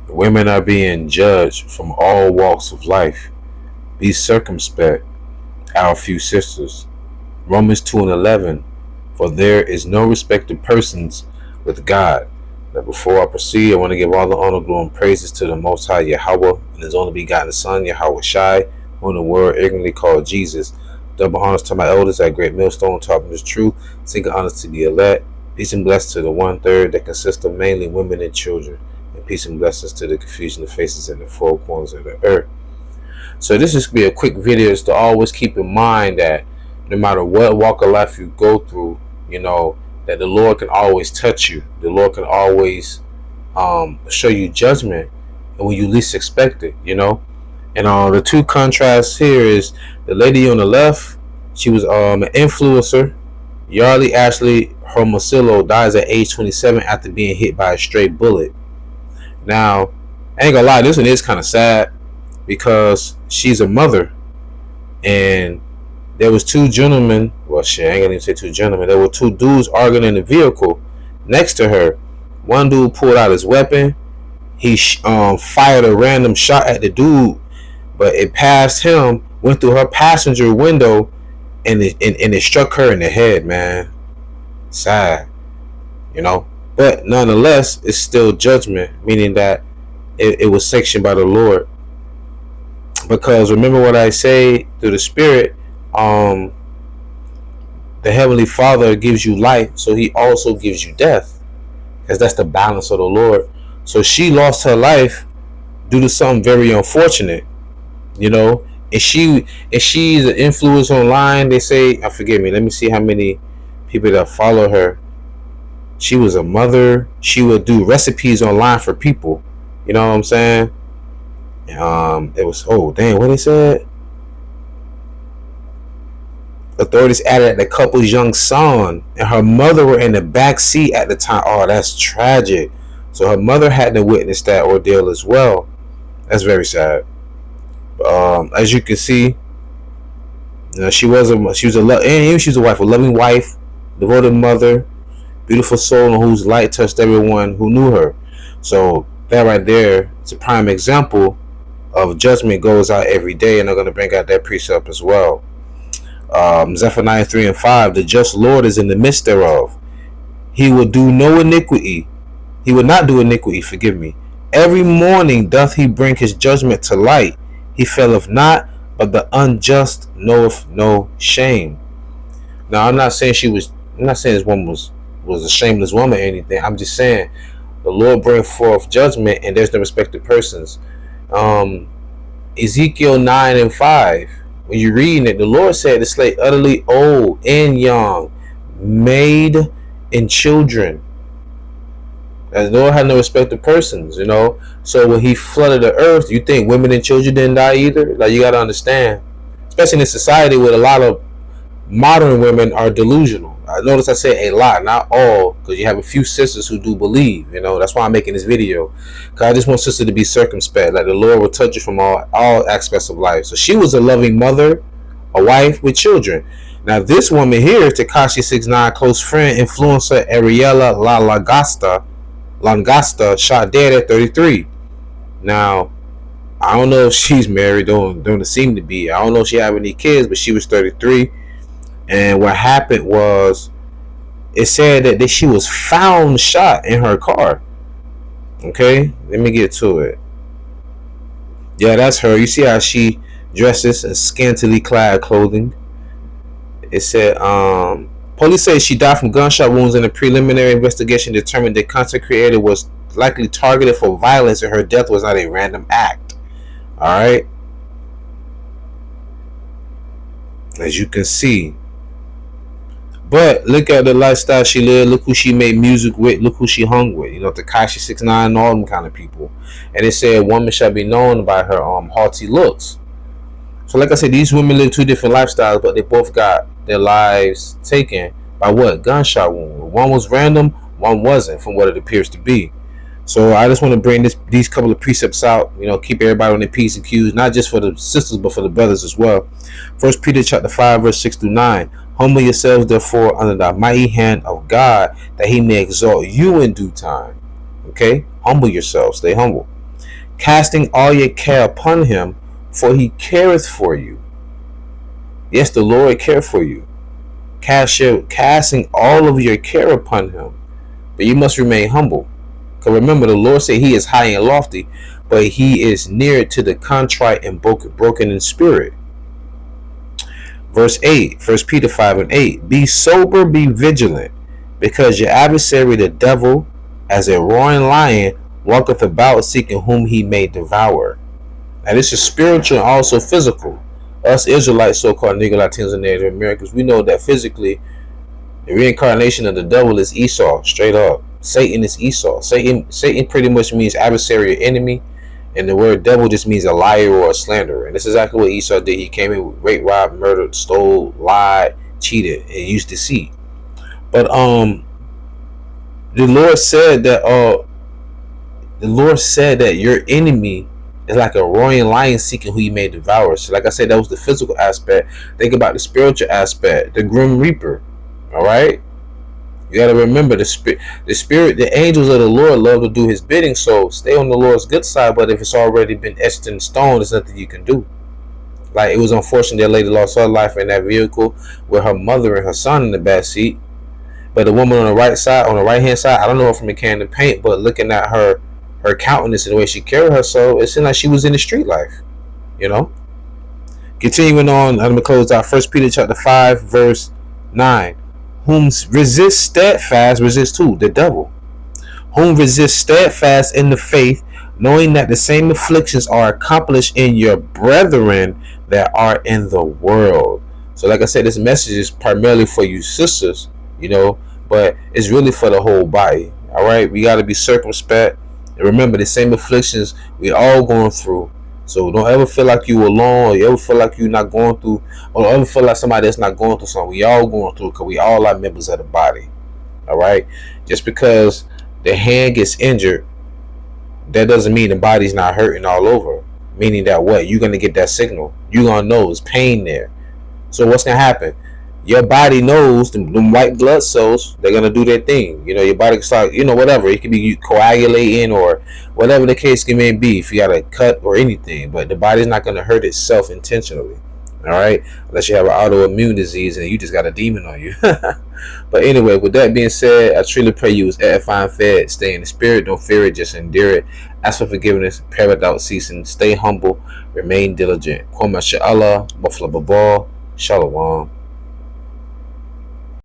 Women are being judged from all walks of life. Be circumspect, our few sisters. Romans 2:11. For there is no respect of persons with God. Now before I proceed, I want to give all the honor, glory, and praises to the Most High Yahawah and His only begotten Son, YAHAWASHI, who in the world ignorantly called Jesus. Double honors to my elders at Great Millstone, talking this truth. Single honors to the elect. Peace and blessings to the 1/3 that consists of mainly women and children. And peace and blessings to the confusion of faces in the four corners of the earth. So this is going to be a quick video, is to always keep in mind that no matter what walk of life you go through, that the Lord can always touch you. The Lord can always show you judgment, and when you least expect it, And the two contrasts here is the lady on the left. She was an influencer. Yarly Ashley Hermosillo dies at age 27 after being hit by a stray bullet. Now, I ain't gonna lie, this one is kind of sad because she's a mother, and there was two gentlemen. Well, shit, I ain't gonna even say two gentlemen. There were two dudes arguing in the vehicle next to her. One dude pulled out his weapon. He fired a random shot at the dude, but it passed him, went through her passenger window, and it struck her in the head, man. Sad, But nonetheless, it's still judgment, meaning that it was sanctioned by the Lord. Because remember what I say through the Spirit, the Heavenly Father gives you life, so He also gives you death, because that's the balance of the Lord. So she lost her life due to something very unfortunate, And she's an influencer online. They say, forgive me, let me see how many people that follow her. She was a mother. She would do recipes online for people. You know what I'm saying? It was, oh dang, what they said? Authorities added that the couple's young son and her mother were in the back seat at the time. Oh, that's tragic. So her mother had to witness that ordeal as well. That's very sad. As you can see, she was a wife, a loving wife, devoted mother, beautiful soul, whose light touched everyone who knew her. So that right there is a prime example of judgment goes out every day, and I'm going to bring out that precept as well. Zephaniah 3:5, the just Lord is in the midst thereof. He will do no iniquity. He will not do iniquity, forgive me. Every morning doth he bring his judgment to light. He faileth not, but the unjust knoweth no shame. Now, I'm not saying this woman was a shameless woman or anything. I'm just saying the Lord bring forth judgment, and there's no respect to persons. Ezekiel 9:5, when you're reading it, the Lord said to slay utterly old and young, maid and children. As the Lord had no respect to persons, So when He flooded the earth, you think women and children didn't die either? Like, you got to understand, especially in a society where a lot of modern women are delusional. I notice I say a lot, not all, because you have a few sisters who do believe. That's why I'm making this video, because I just want sisters to be circumspect, like the Lord will touch you from all aspects of life. So she was a loving mother, a wife with children. Now this woman here, Tekashi 6ix9ine close friend, influencer Ariella Langasta, shot dead at 33. Now, I don't know if she's married. Don't seem to be. I don't know if she have any kids, but she was 33. And what happened was, it said that she was found shot in her car. Okay, let me get to it. Yeah, that's her. You see how she dresses in scantily clad clothing. It said, police say she died from gunshot wounds, and a preliminary investigation determined the content creator was likely targeted for violence, and her death was not a random act. Alright, as you can see. But look at the lifestyle she lived. Look who she made music with. Look who she hung with. Tekashi 6ix9ine and all them kind of people. And it said, woman shall be known by her haughty looks. So like I said, these women live two different lifestyles, but they both got their lives taken by what? Gunshot wound. One was random, one wasn't, from what it appears to be. So I just want to bring these couple of precepts out, keep everybody on their P's and Q's, not just for the sisters, but for the brothers as well. 1 Peter chapter 5, verse 6-9. Humble yourselves, therefore, under the mighty hand of God, that He may exalt you in due time. Okay? Humble yourselves. Stay humble. casting all your care upon him, for he careth for you. Yes, the Lord cares for you. Casting all of your care upon him. But you must remain humble. Because remember, the Lord said he is high and lofty, but he is near to the contrite and broken in spirit. Verse 8, 1 Peter 5:8. Be sober, be vigilant, because your adversary the devil, as a roaring lion, walketh about seeking whom he may devour. Now this is spiritual and also physical. Us Israelites, so-called Negro, Latinos, and Native Americans, we know that physically the reincarnation of the devil is Esau, straight up. Satan is Esau. Satan pretty much means adversary or enemy, and the word devil just means a liar or a slanderer. And this is exactly what Esau did. He came in with rape, robbed, murdered, stole, lied, cheated, and used deceit. But the Lord said that your enemy is like a roaring lion seeking who he may devour. So like I said, that was the physical aspect. Think about the spiritual aspect, the grim reaper. All right, you got to remember the spirit, the angels of the Lord love to do his bidding. So stay on the Lord's good side. But if it's already been etched in stone, there's nothing you can do. Like, it was unfortunate that lady lost her life in that vehicle with her mother and her son in the back seat. But the woman on the right side, on the right hand side, I don't know her from a can of paint, but looking at her countenance and the way she carried herself, it seemed like she was in the street life. You know. Continuing on, I'm gonna close out 1 Peter chapter 5, verse 9. Whom resist steadfast, resist who? The devil. Whom resist steadfast in the faith, knowing that the same afflictions are accomplished in your brethren that are in the world. So like I said, this message is primarily for you sisters, you know, but it's really for the whole body. All right, we got to be circumspect and remember the same afflictions we all going through. So don't ever feel like you alone, or you ever feel like you're not going through, or ever feel like somebody that's not going through something. We all going through, because we all are members of the body. All right, just because the hand gets injured, that doesn't mean the body's not hurting all over. Meaning that what? You're going to get that signal. You're going to know there's pain there. So what's going to happen? Your body knows them white blood cells, they're going to do their thing. You know, your body can start, you know, whatever. It could be coagulating or whatever the case may be, if you got a cut or anything. But the body's not going to hurt itself intentionally. All right? Unless you have an autoimmune disease and you just got a demon on you. But anyway, with that being said, I truly pray you was edifying, fed, stay in the spirit, don't fear it, just endure it. Ask for forgiveness, pray without ceasing, stay humble, remain diligent. Kwama Sha'Allah, Buffalo Babal, Shalom.